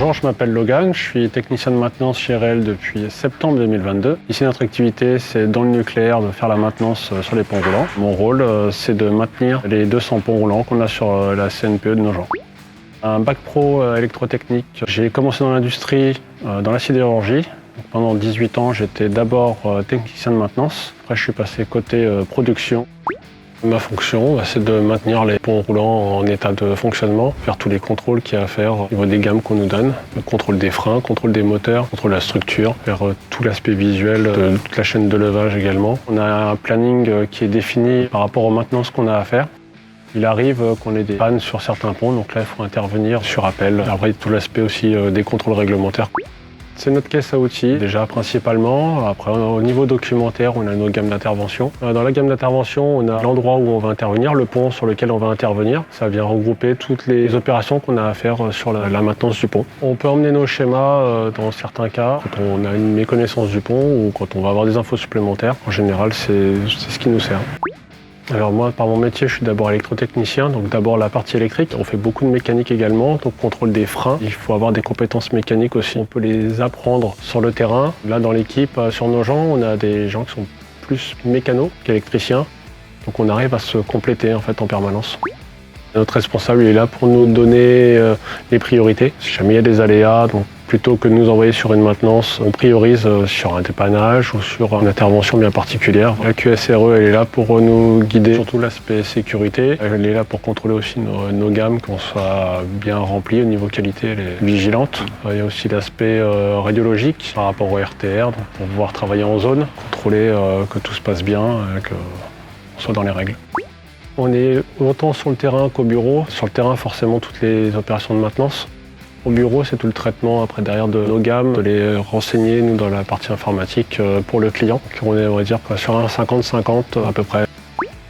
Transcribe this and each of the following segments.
Bonjour, je m'appelle Logan, je suis technicien de maintenance chez REL depuis septembre 2022. Ici, notre activité, c'est dans le nucléaire de faire la maintenance sur les ponts roulants. Mon rôle, c'est de maintenir les 200 ponts roulants qu'on a sur la CNPE de Nogent. Un bac pro électrotechnique. J'ai commencé dans l'industrie, dans la sidérurgie. Pendant 18 ans, j'étais d'abord technicien de maintenance. Après, je suis passé côté production. Ma fonction, c'est de maintenir les ponts roulants en état de fonctionnement, faire tous les contrôles qu'il y a à faire au niveau des gammes qu'on nous donne, le contrôle des freins, contrôle des moteurs, contrôle de la structure, faire tout l'aspect visuel de toute la chaîne de levage également. On a un planning qui est défini par rapport aux maintenances qu'on a à faire. Il arrive qu'on ait des pannes sur certains ponts, donc là il faut intervenir sur appel. Après tout l'aspect aussi des contrôles réglementaires. C'est notre caisse à outils, déjà principalement. Après, au niveau documentaire, on a nos gammes d'intervention. Dans la gamme d'intervention, on a l'endroit où on va intervenir, le pont sur lequel on va intervenir. Ça vient regrouper toutes les opérations qu'on a à faire sur la maintenance du pont. On peut emmener nos schémas dans certains cas, quand on a une méconnaissance du pont ou quand on va avoir des infos supplémentaires. En général, c'est ce qui nous sert. Alors moi, par mon métier, je suis d'abord électrotechnicien, donc d'abord la partie électrique. On fait beaucoup de mécanique également, donc contrôle des freins. Il faut avoir des compétences mécaniques aussi. On peut les apprendre sur le terrain. Là, dans l'équipe, sur Nogent, on a des gens qui sont plus mécanos qu'électriciens. Donc on arrive à se compléter en fait en permanence. Notre responsable est là pour nous donner les priorités. Si jamais il y a des aléas, donc plutôt que de nous envoyer sur une maintenance, on priorise sur un dépannage ou sur une intervention bien particulière. La QSRE, elle est là pour nous guider, surtout l'aspect sécurité. Elle est là pour contrôler aussi nos gammes, qu'on soit bien remplies au niveau qualité, elle est vigilante. Il y a aussi l'aspect radiologique par rapport au RTR, donc pour pouvoir travailler en zone, contrôler que tout se passe bien, qu'on soit dans les règles. On est autant sur le terrain qu'au bureau. Sur le terrain, forcément, toutes les opérations de maintenance. Au bureau, c'est tout le traitement après derrière de nos gammes, de les renseigner, nous, dans la partie informatique pour le client. On est, on va dire, sur un 50-50 à peu près.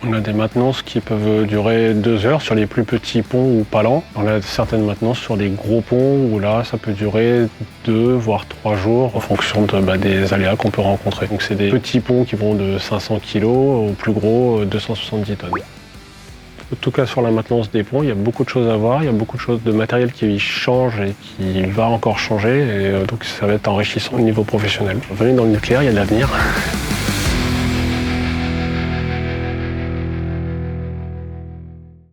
On a des maintenances qui peuvent durer 2 heures sur les plus petits ponts ou palans. On a certaines maintenances sur des gros ponts où là, ça peut durer 2 voire 3 jours en fonction des aléas qu'on peut rencontrer. Donc c'est des petits ponts qui vont de 500 kg au plus gros 270 tonnes. En tout cas, sur la maintenance des ponts, il y a beaucoup de choses à voir, il y a beaucoup de choses de matériel qui change et qui va encore changer, et donc ça va être enrichissant au niveau professionnel. Venez dans le nucléaire, il y a de l'avenir.